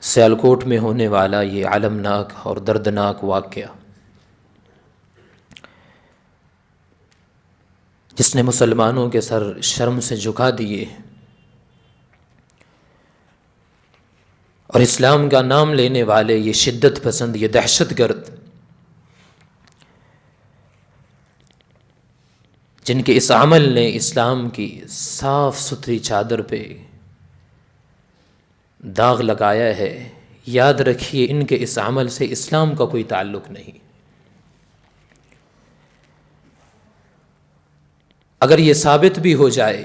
سیالکوٹ میں ہونے والا یہ المناک اور دردناک واقعہ جس نے مسلمانوں کے سر شرم سے جھکا دیے اور اسلام کا نام لینے والے یہ شدت پسند، یہ دہشت گرد، جن کے اس عمل نے اسلام کی صاف ستھری چادر پہ داغ لگایا ہے، یاد رکھیے ان کے اس عمل سے اسلام کا کوئی تعلق نہیں۔ اگر یہ ثابت بھی ہو جائے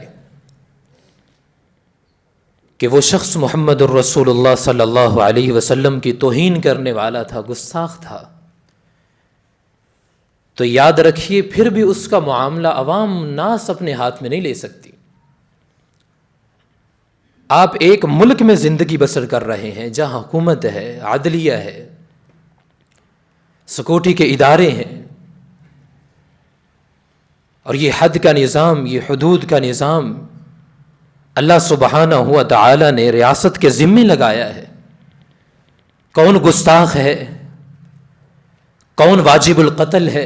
کہ وہ شخص محمد الرسول اللہ صلی اللہ علیہ وسلم کی توہین کرنے والا تھا، گستاخ تھا، تو یاد رکھیے پھر بھی اس کا معاملہ عوام ناس اپنے ہاتھ میں نہیں لے سکتی۔ آپ ایک ملک میں زندگی بسر کر رہے ہیں جہاں حکومت ہے، عدلیہ ہے، سکیورٹی کے ادارے ہیں، اور یہ حد کا نظام، یہ حدود کا نظام اللہ سبحانہ ہوا تعالی نے ریاست کے ذمے لگایا ہے۔ کون گستاخ ہے، کون واجب القتل ہے،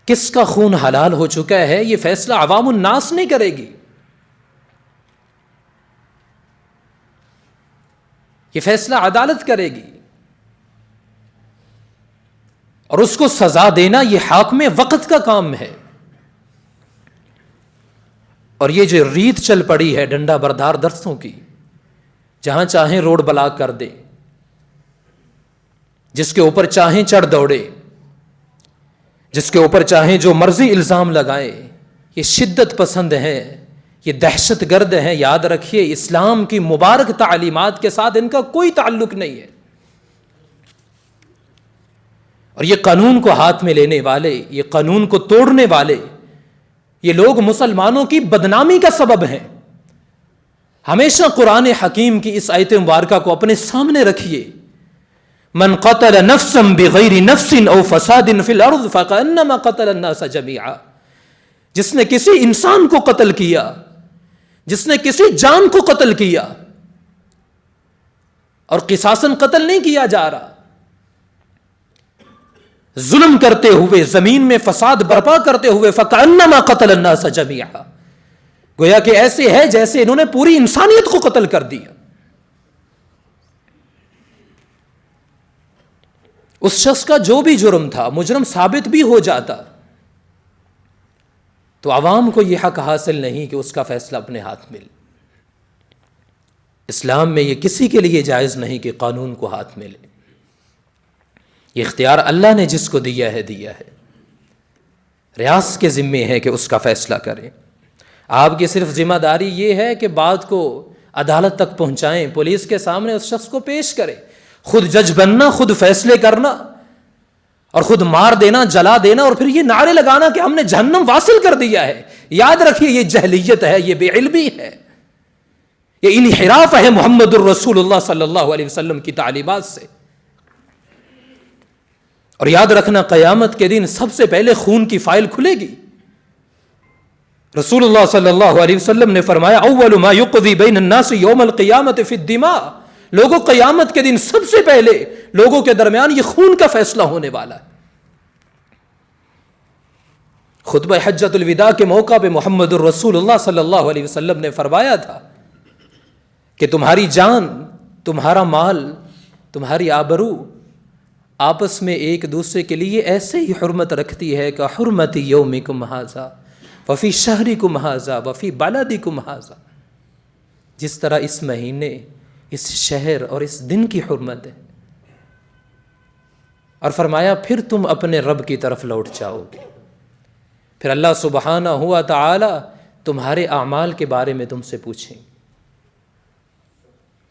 کس کا خون حلال ہو چکا ہے، یہ فیصلہ عوام الناس نہیں کرے گی، یہ فیصلہ عدالت کرے گی، اور اس کو سزا دینا یہ حاکم وقت کا کام ہے۔ اور یہ جو ریت چل پڑی ہے ڈنڈا بردار درسوں کی، جہاں چاہیں روڈ بلاک کر دے، جس کے اوپر چاہیں چڑھ دوڑے، جس کے اوپر چاہیں جو مرضی الزام لگائیں، یہ شدت پسند ہیں، یہ دہشت گرد ہیں۔ یاد رکھیے اسلام کی مبارک تعلیمات کے ساتھ ان کا کوئی تعلق نہیں ہے، اور یہ قانون کو ہاتھ میں لینے والے، یہ قانون کو توڑنے والے، یہ لوگ مسلمانوں کی بدنامی کا سبب ہیں۔ ہمیشہ قرآن حکیم کی اس آیت مبارکہ کو اپنے سامنے رکھیے، من قتل نفسا بغیر نفس او فساد فی الارض فکأنما قتل الناس جميعا، جس نے کسی انسان کو قتل کیا، جس نے کسی جان کو قتل کیا، اور قصاصاً قتل نہیں کیا جا رہا، ظلم کرتے ہوئے زمین میں فساد برپا کرتے ہوئے، فکأنما قتل الناس جميعا، گویا کہ ایسے ہے جیسے انہوں نے پوری انسانیت کو قتل کر دیا۔ اس شخص کا جو بھی جرم تھا، مجرم ثابت بھی ہو جاتا تو عوام کو یہ حق حاصل نہیں کہ اس کا فیصلہ اپنے ہاتھ میں لے۔ اسلام میں یہ کسی کے لیے جائز نہیں کہ قانون کو ہاتھ میں لے، یہ اختیار اللہ نے جس کو دیا ہے دیا ہے، ریاست کے ذمے ہے کہ اس کا فیصلہ کرے۔ آپ کی صرف ذمہ داری یہ ہے کہ بات کو عدالت تک پہنچائیں، پولیس کے سامنے اس شخص کو پیش کریں، خود جج بننا، خود فیصلے کرنا، اور خود مار دینا، جلا دینا، اور پھر یہ نعرے لگانا کہ ہم نے جہنم واصل کر دیا ہے۔ یاد رکھیے یہ جہلیت ہے، یہ بے علمی ہے، یہ انحراف ہے محمد الرسول اللہ صلی اللہ علیہ وسلم کی تعلیمات سے۔ اور یاد رکھنا قیامت کے دن سب سے پہلے خون کی فائل کھلے گی۔ رسول اللہ صلی اللہ علیہ وسلم نے فرمایا اول ما یقضی بین الناس یوم القیامت فی الدماء، لوگوں قیامت کے دن سب سے پہلے لوگوں کے درمیان یہ خون کا فیصلہ ہونے والا ہے۔ خطبہ حجۃ الوداع کے موقع پہ محمد الرسول اللہ صلی اللہ علیہ وسلم نے فرمایا تھا کہ تمہاری جان، تمہارا مال، تمہاری آبرو آپس میں ایک دوسرے کے لیے ایسے ہی حرمت رکھتی ہے کہ حرمت یومکم ھذا وفی شہرکم ھذا وفی بلدکم ھذا، جس طرح اس مہینے، اس شہر اور اس دن کی حرمت ہے۔ اور فرمایا پھر تم اپنے رب کی طرف لوٹ جاؤ گے، پھر اللہ سبحانہ ہوا تعالی تمہارے اعمال کے بارے میں تم سے پوچھیں۔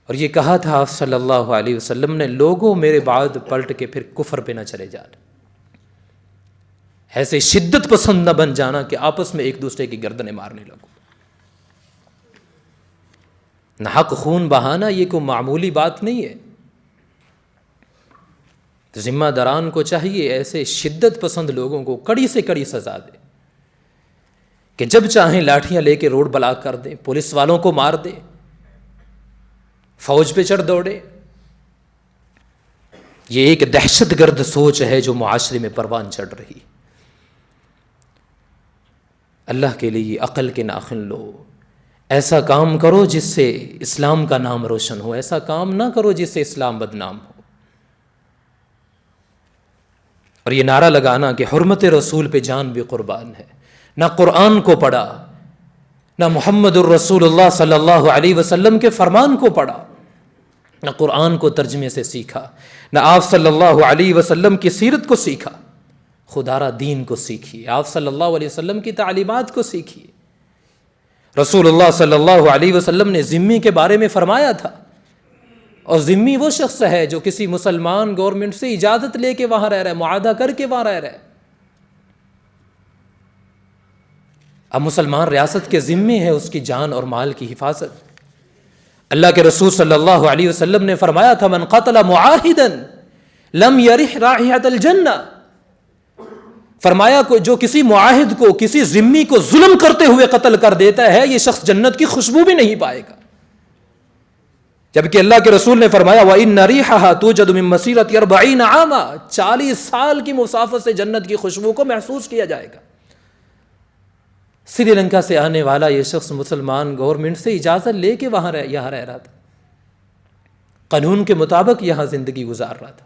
اور یہ کہا تھا آپ صلی اللہ علیہ وسلم نے، لوگوں میرے بعد پلٹ کے پھر کفر پہ نہ چلے جانا، ایسے شدت پسند نہ بن جانا کہ آپس میں ایک دوسرے کی گردنیں مارنے لگو۔ نہ حق خون بہانا یہ کوئی معمولی بات نہیں ہے۔ ذمہ داران کو چاہیے ایسے شدت پسند لوگوں کو کڑی سے کڑی سزا دے کہ جب چاہیں لاٹھیاں لے کے روڈ بلاک کر دیں، پولیس والوں کو مار دیں، فوج پہ چڑھ دوڑے. یہ ایک دہشت گرد سوچ ہے جو معاشرے میں پروان چڑھ رہی. اللہ کے لیے عقل کے ناخن لو. ایسا کام کرو جس سے اسلام کا نام روشن ہو، ایسا کام نہ کرو جس سے اسلام بدنام ہو. اور یہ نعرہ لگانا کہ حرمت رسول پہ جان بھی قربان ہے، نہ قرآن کو پڑھا، نہ محمد الرسول اللہ صلی اللہ علیہ وسلم کے فرمان کو پڑھا، نہ قرآن کو ترجمے سے سیکھا، نہ آپ صلی اللہ علیہ وسلم کی سیرت کو سیکھا. خدا را دین کو سیکھیے، آپ صلی اللہ علیہ وسلم کی تعلیمات کو سیکھیے. رسول اللہ صلی اللہ علیہ وسلم نے ذمے کے بارے میں فرمایا تھا، اور ذمی وہ شخص ہے جو کسی مسلمان گورنمنٹ سے اجازت لے کے وہاں رہ رہا ہے، معاہدہ کر کے وہاں رہ رہا ہے. اب مسلمان ریاست کے ذمے ہے اس کی جان اور مال کی حفاظت. اللہ کے رسول صلی اللہ علیہ وسلم نے فرمایا تھا من قتل معاہدا لم یرح رائحۃ الجنہ. فرمایا جو کسی معاہد کو، کسی ذمی کو ظلم کرتے ہوئے قتل کر دیتا ہے، یہ شخص جنت کی خوشبو بھی نہیں پائے گا. جبکہ اللہ کے رسول نے فرمایا وَإِنَّ رِيحَهَا تُوجَدُ مِن مَّسِيرَةِ 40 عَامًا، 40 سال کی مسافت سے جنت کی خوشبو کو محسوس کیا جائے گا. سری لنکا سے آنے والا یہ شخص مسلمان گورنمنٹ سے اجازت لے کے یہاں رہ رہا تھا، قانون کے مطابق یہاں زندگی گزار رہا تھا.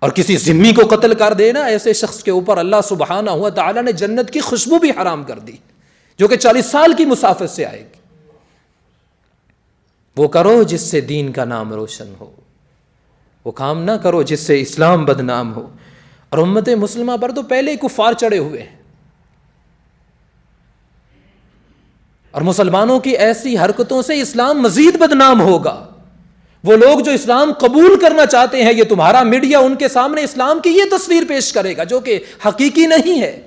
اور کسی ذمی کو قتل کر دینا، ایسے شخص کے اوپر اللہ سبحانہ و تعالی نے جنت کی خوشبو بھی حرام کر دی، جو کہ 40 سال کی مسافت سے آئے گی. وہ کرو جس سے دین کا نام روشن ہو، وہ کام نہ کرو جس سے اسلام بدنام ہو. اور امت مسلمہ پر تو پہلے ہی کفار چڑھے ہوئے ہیں، اور مسلمانوں کی ایسی حرکتوں سے اسلام مزید بدنام ہوگا. وہ لوگ جو اسلام قبول کرنا چاہتے ہیں، یہ تمہارا میڈیا ان کے سامنے اسلام کی یہ تصویر پیش کرے گا جو کہ حقیقی نہیں ہے.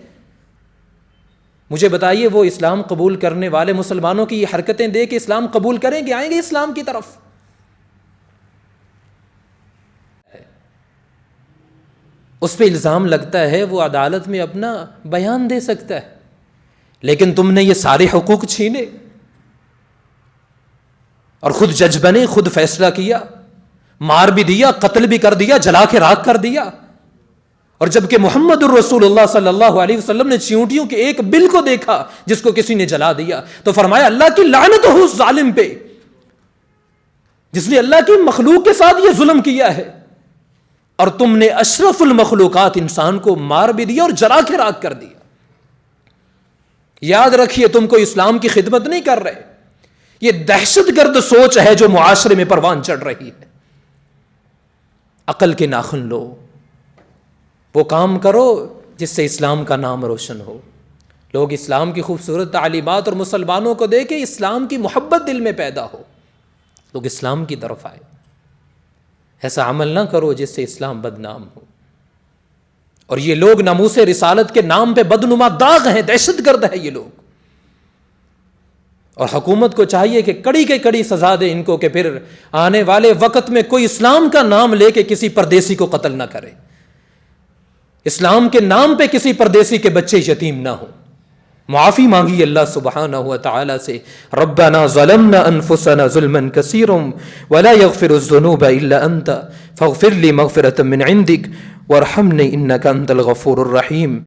مجھے بتائیے وہ اسلام قبول کرنے والے مسلمانوں کی یہ حرکتیں دے کے اسلام قبول کریں گے؟ آئیں گے اسلام کی طرف؟ اس پہ الزام لگتا ہے وہ عدالت میں اپنا بیان دے سکتا ہے، لیکن تم نے یہ سارے حقوق چھینے اور خود جج بنے، خود فیصلہ کیا، مار بھی دیا، قتل بھی کر دیا، جلا کے راکھ کر دیا. اور جبکہ محمد الرسول اللہ صلی اللہ علیہ وسلم نے چیونٹیوں کے ایک بل کو دیکھا جس کو کسی نے جلا دیا تو فرمایا اللہ کی لعنت ہو اس ظالم پہ جس نے اللہ کی مخلوق کے ساتھ یہ ظلم کیا ہے. اور تم نے اشرف المخلوقات انسان کو مار بھی دیا اور جلا کے راکھ کر دیا. یاد رکھیے تم کو اسلام کی خدمت نہیں کر رہے. یہ دہشت گرد سوچ ہے جو معاشرے میں پروان چڑھ رہی ہے. عقل کے ناخن لو، وہ کام کرو جس سے اسلام کا نام روشن ہو. لوگ اسلام کی خوبصورت تعلیمات اور مسلمانوں کو دے کے اسلام کی محبت دل میں پیدا ہو، لوگ اسلام کی طرف آئے. ایسا عمل نہ کرو جس سے اسلام بدنام ہو. اور یہ لوگ ناموس رسالت کے نام پہ بدنما داغ ہیں، دہشت گرد ہے یہ لوگ. اور حکومت کو چاہیے کہ کڑی کے کڑی سزا دے ان کو کہ پھر آنے والے وقت میں کوئی اسلام کا نام لے کے کسی پردیسی کو قتل نہ کرے، اسلام کے نام پہ کسی پردیسی کے بچے یتیم نہ ہوں. معافی مانگی اللہ سبحانہ و تعالی سے. ربنا ظلمنا انفسنا ظلما كثيرا ولا يغفر الذنوب الا انت فاغفر لي مغفرة من عندك وارحمني انك انت الغفور الرحيم.